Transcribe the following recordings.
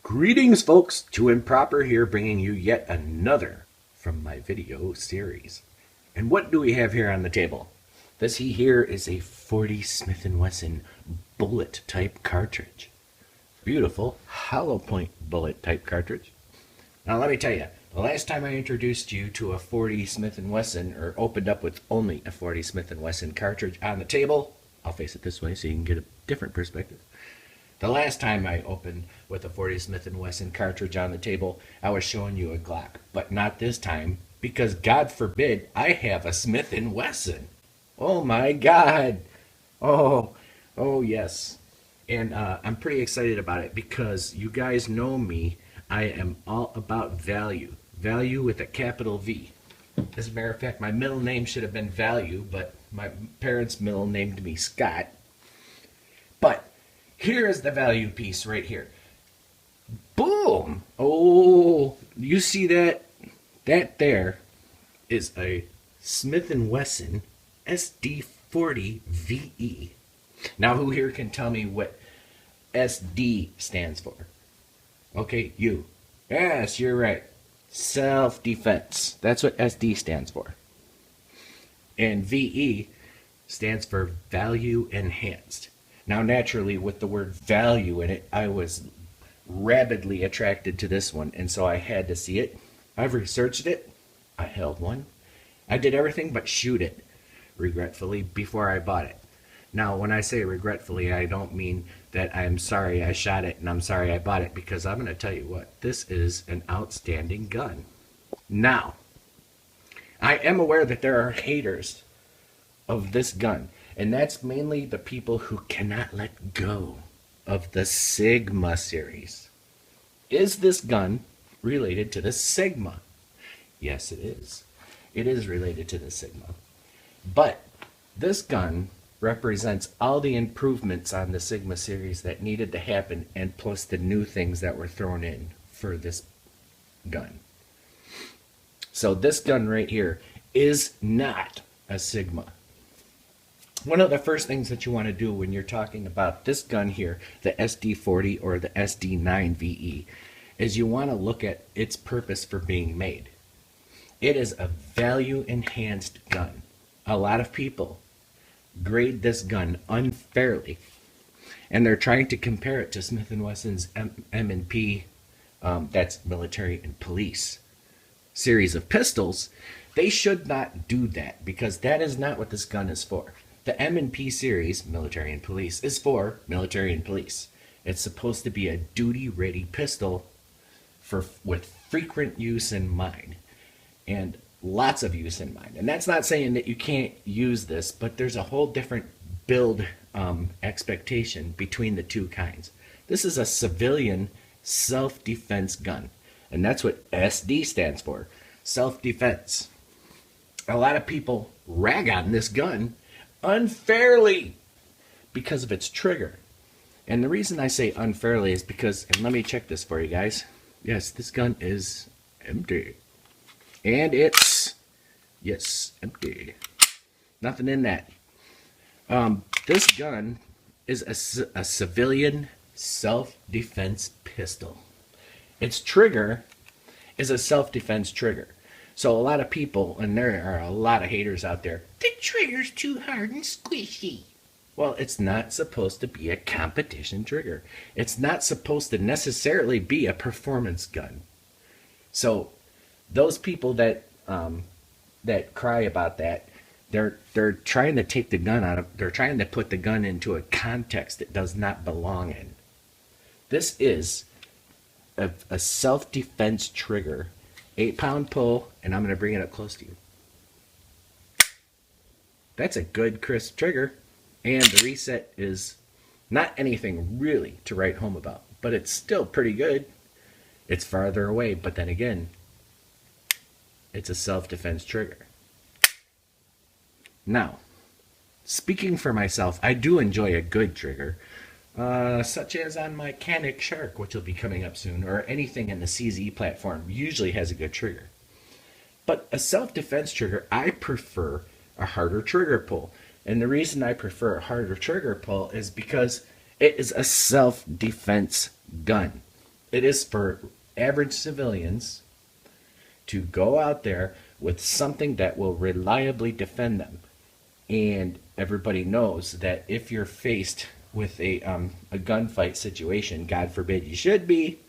Greetings, folks. Too Improper here, bringing you yet another from my video series. And what do we have here on the table? This here is a 40 Smith and Wesson bullet type cartridge. Beautiful hollow point bullet type cartridge. Now let me tell you, the last time I introduced you to a 40 Smith and Wesson, or opened up with only a 40 Smith and Wesson cartridge on the table, I'll face it this way so you can get a different perspective. The last time I opened with a 40 Smith & Wesson cartridge on the table, I was showing you a Glock. But not this time, because God forbid I have a Smith & Wesson. Oh my God. Oh yes. And I'm pretty excited about it because you guys know me. I am all about value. Value with a capital V. As a matter of fact, my middle name should have been Value, but my parents' middle named me Scott. But here is the value piece right here. Boom! Oh, you see that? That there is a Smith & Wesson SD40 VE. Now, who here can tell me what SD stands for? Okay, you. Yes, you're right. Self-defense. That's what SD stands for. And VE stands for value enhanced. Now, naturally, with the word value in it, I was rabidly attracted to this one, and so I had to see it. I've researched it. I held one. I did everything but shoot it, regretfully, before I bought it. Now, when I say regretfully, I don't mean that I'm sorry I shot it and I'm sorry I bought it, because I'm going to tell you what, this is an outstanding gun. Now, I am aware that there are haters of this gun. And that's mainly the people who cannot let go of the Stigma series. Is this gun related to the Stigma? Yes, it is. It is related to the Stigma. But this gun represents all the improvements on the Stigma series that needed to happen, and plus the new things that were thrown in for this gun. So this gun right here is not a Stigma. One of the first things that you want to do when you're talking about this gun here, the SD40 or the SD9 VE, is you want to look at its purpose for being made. It is a value enhanced gun. A lot of people grade this gun unfairly, and they're trying to compare it to Smith & Wesson's M&P, that's military and police, series of pistols. They should not do that, because that is not what this gun is for. The M&P series, military and police, is for military and police. It's supposed to be a duty-ready pistol with frequent use in mind, and lots of use in mind. And that's not saying that you can't use this, but there's a whole different build expectation between the two kinds. This is a civilian self-defense gun, and that's what SD stands for, self-defense. A lot of people rag on this gun unfairly because of its trigger. And the reason I say unfairly is because, and let me check this for you guys. Yes, this gun is empty. And it's, yes, empty. Nothing in that. This gun is a civilian self-defense pistol. Its trigger is a self-defense trigger. So a lot of people, and there are a lot of haters out there, the trigger's too hard and squishy. Well, it's not supposed to be a competition trigger. It's not supposed to necessarily be a performance gun. So those people that cry about that, they're trying to take the gun out of, they're trying to put the gun into a context it does not belong in. This is a self-defense trigger. 8-pound pull, and I'm going to bring it up close to you. That's a good crisp trigger, and the reset is not anything really to write home about, but it's still pretty good. It's farther away, but then again, it's a self-defense trigger. Now, speaking for myself, I do enjoy a good trigger, such as on my Canik Shark, which will be coming up soon, or anything in the CZ platform usually has a good trigger. But a self-defense trigger, I prefer a harder trigger pull. And the reason I prefer a harder trigger pull is because it is a self-defense gun. It is for average civilians to go out there with something that will reliably defend them. And everybody knows that if you're faced with a gunfight situation, God forbid you should be,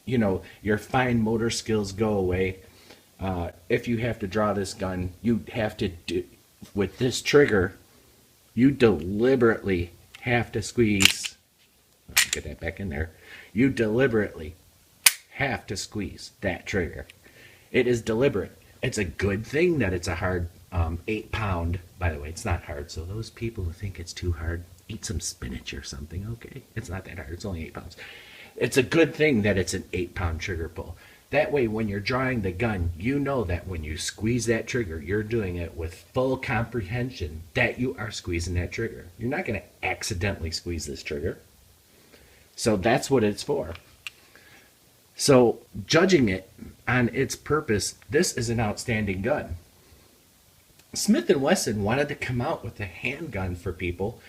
you know, your fine motor skills go away. If you have to draw this gun, you have to do, with this trigger, you deliberately have to squeeze. Get that back in there. You deliberately have to squeeze that trigger. It is deliberate. It's a good thing that it's a hard 8-pound. By the way, it's not hard. So those people who think it's too hard, eat some spinach or something. Okay, it's not that hard. It's only 8 pounds. It's a good thing that it's an 8-pound trigger pull. That way, when you're drawing the gun, you know that when you squeeze that trigger, you're doing it with full comprehension that you are squeezing that trigger. You're not going to accidentally squeeze this trigger. So that's what it's for. So judging it on its purpose, this is an outstanding gun. Smith and Wesson wanted to come out with a handgun for people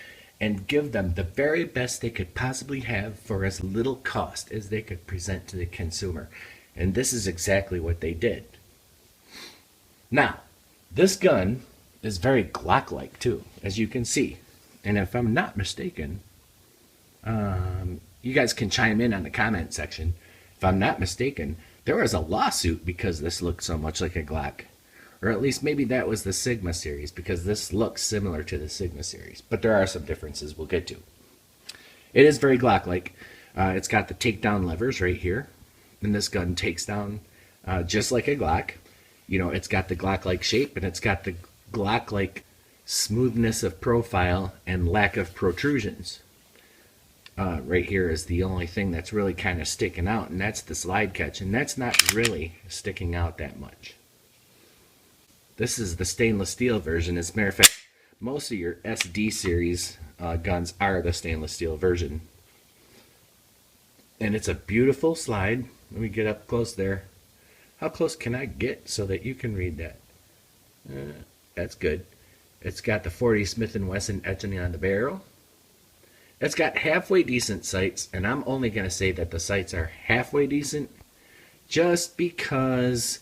and give them the very best they could possibly have for as little cost as they could present to the consumer. And this is exactly what they did. Now, this gun is very Glock-like too, as you can see. And if I'm not mistaken, you guys can chime in on the comment section. If I'm not mistaken, there was a lawsuit because this looked so much like a Glock. Or at least maybe that was the Stigma series, because this looks similar to the Stigma series. But there are some differences we'll get to. It is very Glock-like. It's got the takedown levers right here. And this gun takes down just like a Glock. You know, it's got the Glock-like shape, and it's got the Glock-like smoothness of profile and lack of protrusions. Right here is the only thing that's really kind of sticking out, and that's the slide catch. And that's not really sticking out that much. This is the stainless steel version. As a matter of fact, most of your SD series guns are the stainless steel version. And it's a beautiful slide. Let me get up close there. How close can I get so that you can read that? That's good. It's got the 40 Smith and Wesson etching on the barrel. It's got halfway decent sights, and I'm only going to say that the sights are halfway decent just because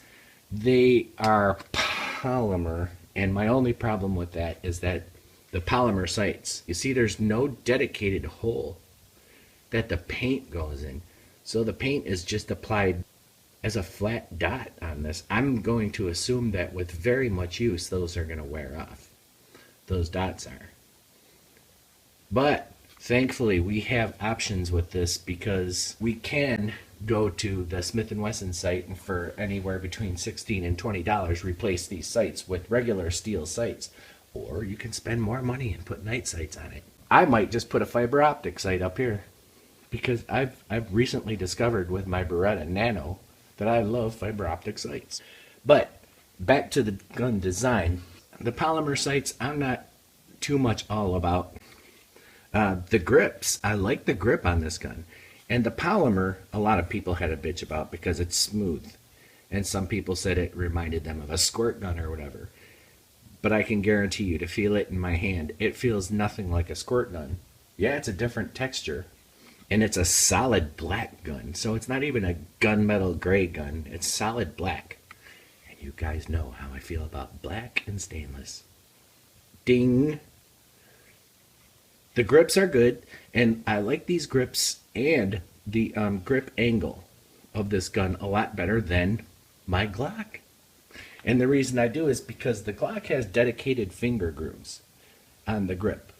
they are polymer, and my only problem with that is that the polymer sights, you see there's no dedicated hole that the paint goes in. So the paint is just applied as a flat dot on this. I'm going to assume that with very much use, those are going to wear off. Those dots are. But thankfully, we have options with this because we can go to the Smith and Wesson site and for anywhere between $16 and $20 replace these sights with regular steel sights. Or you can spend more money and put night sights on it. I might just put a fiber optic sight up here because I've recently discovered with my Beretta Nano that I love fiber optic sights. But back to the gun design. The polymer sights, I'm not too much all about. The grips, I like the grip on this gun. And the polymer, a lot of people had a bitch about because it's smooth. And some people said it reminded them of a squirt gun or whatever. But I can guarantee you, to feel it in my hand, it feels nothing like a squirt gun. Yeah, it's a different texture. And it's a solid black gun. So it's not even a gunmetal gray gun. It's solid black. And you guys know how I feel about black and stainless. Ding! The grips are good, and I like these grips and the grip angle of this gun a lot better than my Glock. And the reason I do is because the Glock has dedicated finger grooves on the grip,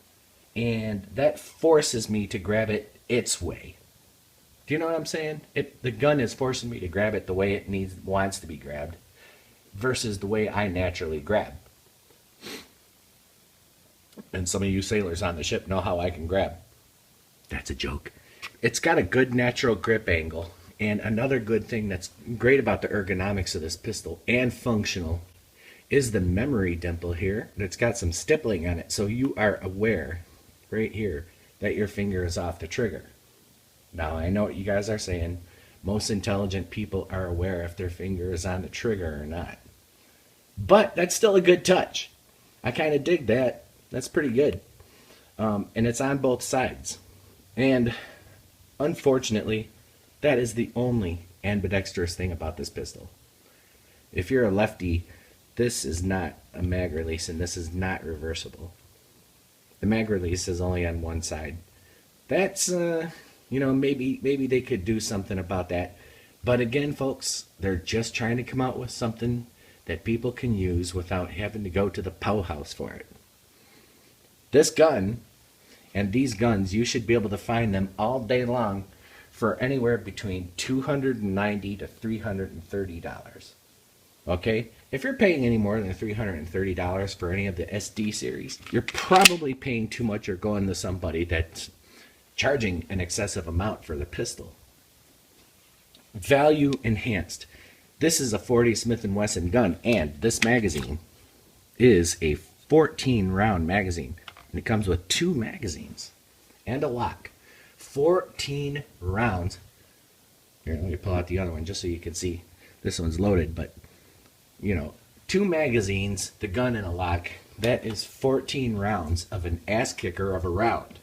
and that forces me to grab it its way. Do you know what I'm saying? The gun is forcing me to grab it the way it wants to be grabbed versus the way I naturally grab. And some of you sailors on the ship know how I can grab. That's a joke. It's got a good natural grip angle. And another good thing that's great about the ergonomics of this pistol and functional is the memory dimple here. That's got some stippling on it. So you are aware right here that your finger is off the trigger. Now I know what you guys are saying. Most intelligent people are aware if their finger is on the trigger or not. But that's still a good touch. I kind of dig that. That's pretty good. And it's on both sides. And unfortunately, That is the only ambidextrous thing about this pistol. If you're a lefty, this is not a mag release and this is not reversible. The mag release is only on one side. That's, maybe they could do something about that. But again, folks, they're just trying to come out with something that people can use without having to go to the powerhouse for it. This gun and these guns, you should be able to find them all day long for anywhere between $290 to $330. Okay? If you're paying any more than $330 for any of the SD series, you're probably paying too much or going to somebody that's charging an excessive amount for the pistol. Value enhanced. This is a 40 Smith and Wesson gun, and this magazine is a 14 round magazine, and it comes with 2 magazines and a lock. 14 rounds. Here, let me pull out the other one just so you can see. This one's loaded, but 2 magazines, the gun, and a lock. That is 14 rounds of an ass kicker of a round.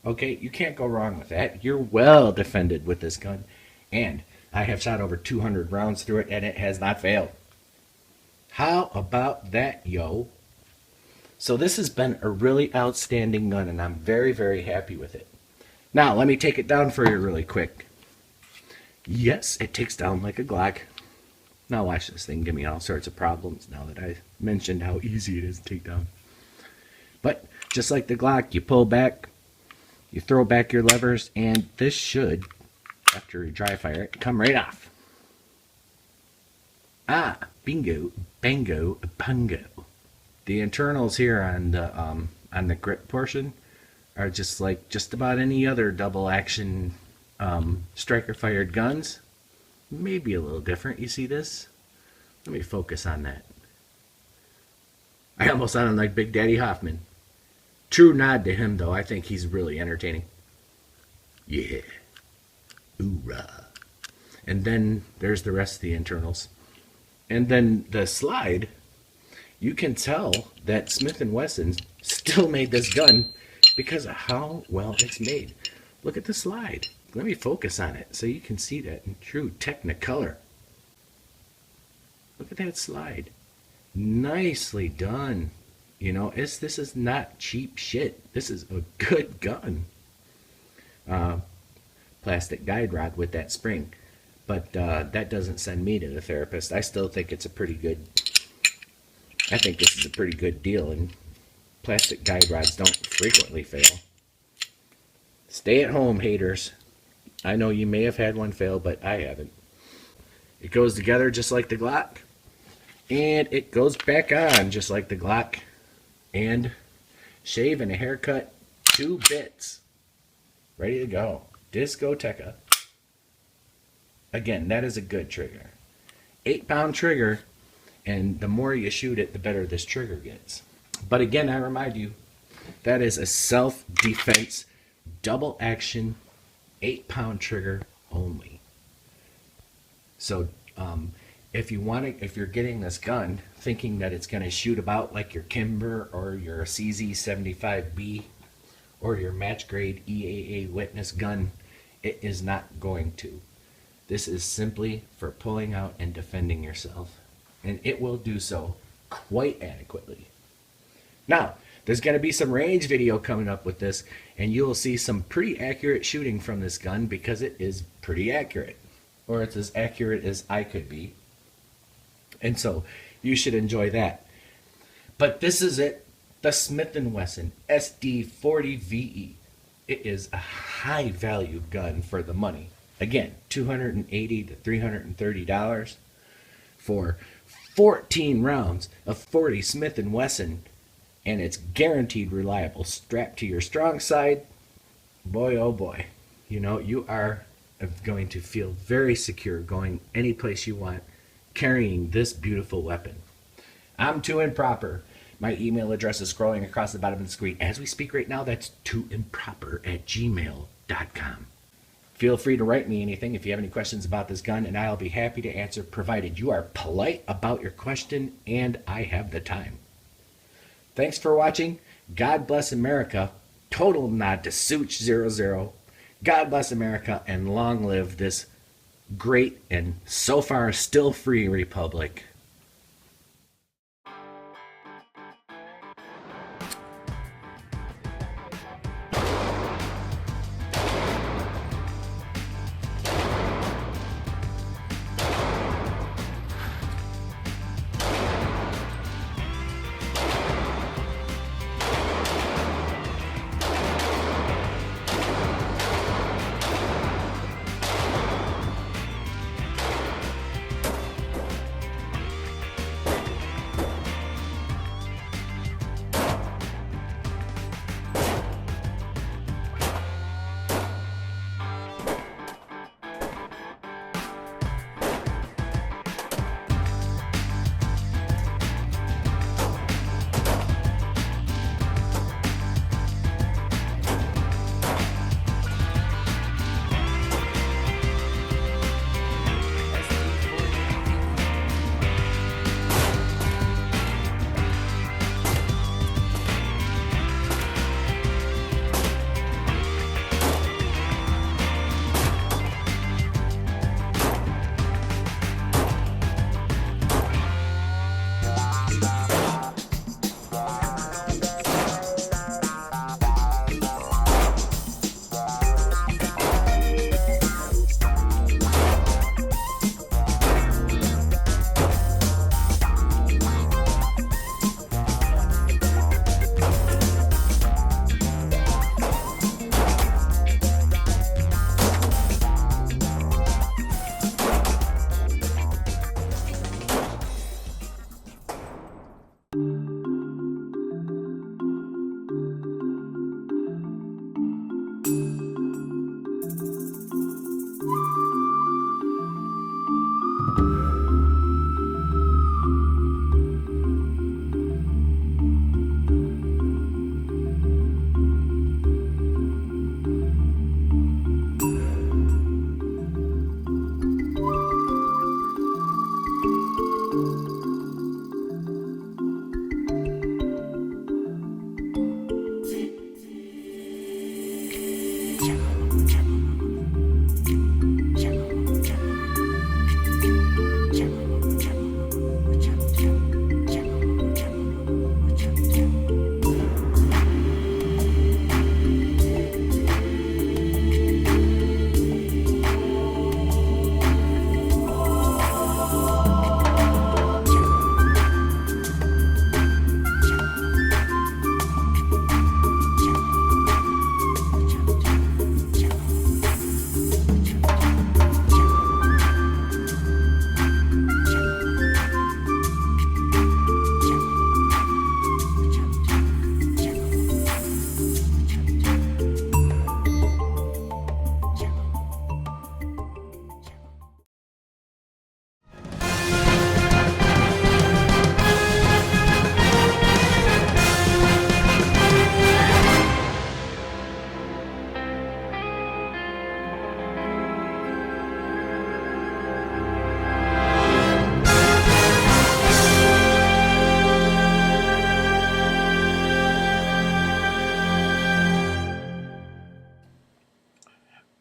Okay, you can't go wrong with that. You're well defended with this gun, and I have shot over 200 rounds through it, and it has not failed. How about that, yo? So this has been a really outstanding gun, and I'm very, very happy with it. Now, let me take it down for you really quick. Yes, it takes down like a Glock. Now watch this thing give me all sorts of problems now that I mentioned how easy it is to take down. But just like the Glock, you pull back, you throw back your levers, and this should, after you dry fire it, come right off. Ah, bingo, bango, pungo. The internals here on the grip portion are just like just about any other double action striker fired guns. Maybe a little different. You see this? Let me focus on that. I almost sounded like Big Daddy Hoffman. True nod to him, though. I think he's really entertaining. Yeah. Hoorah. And then there's the rest of the internals. And then the slide, you can tell that Smith and Wessons still made this gun because of how well it's made. Look at the slide. Let me focus on it so you can see that in true Technicolor. Look at that slide. Nicely done. This is not cheap shit. This is a good gun. Plastic guide rod with that spring. But that doesn't send me to the therapist. I still think it's I think this is a pretty good deal, and plastic guide rods don't frequently fail. Stay at home, haters. I know you may have had one fail, but I haven't. It goes together just like the Glock, and it goes back on just like the Glock. And shave and a haircut, 2 bits. Ready to go. Discoteca. Again, that is a good trigger. 8-pound trigger, and the more you shoot it, the better this trigger gets. But again, I remind you, that is a self-defense, double action, 8-pound trigger only. So if you're getting this gun thinking that it's going to shoot about like your Kimber or your CZ75B or your match grade EAA Witness gun, it is not going to. This is simply for pulling out and defending yourself, and it will do so quite adequately. Now, there's going to be some range video coming up with this, and you'll see some pretty accurate shooting from this gun because it is pretty accurate, or it's as accurate as I could be. And so you should enjoy that. But this is it, the Smith and Wesson SD40 VE. It is a high value gun for the money. Again, $280 to $330 for 14 rounds of 40 Smith and Wesson, and it's guaranteed reliable. Strapped to your strong side, boy oh boy, you are going to feel very secure going any place you want carrying this beautiful weapon. I'm Too Improper. My email address is scrolling across the bottom of the screen as we speak right now. That's tooimproper@gmail.com. Feel free to write me anything if you have any questions about this gun, and I'll be happy to answer, provided you are polite about your question and I have the time. Thanks for watching. God bless America. Total nod to Such00. God bless America, and long live this great and so far still free republic.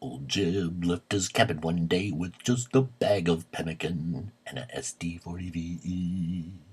Old Jim left his cabin one day with just a bag of pemmican and a SD40 VE.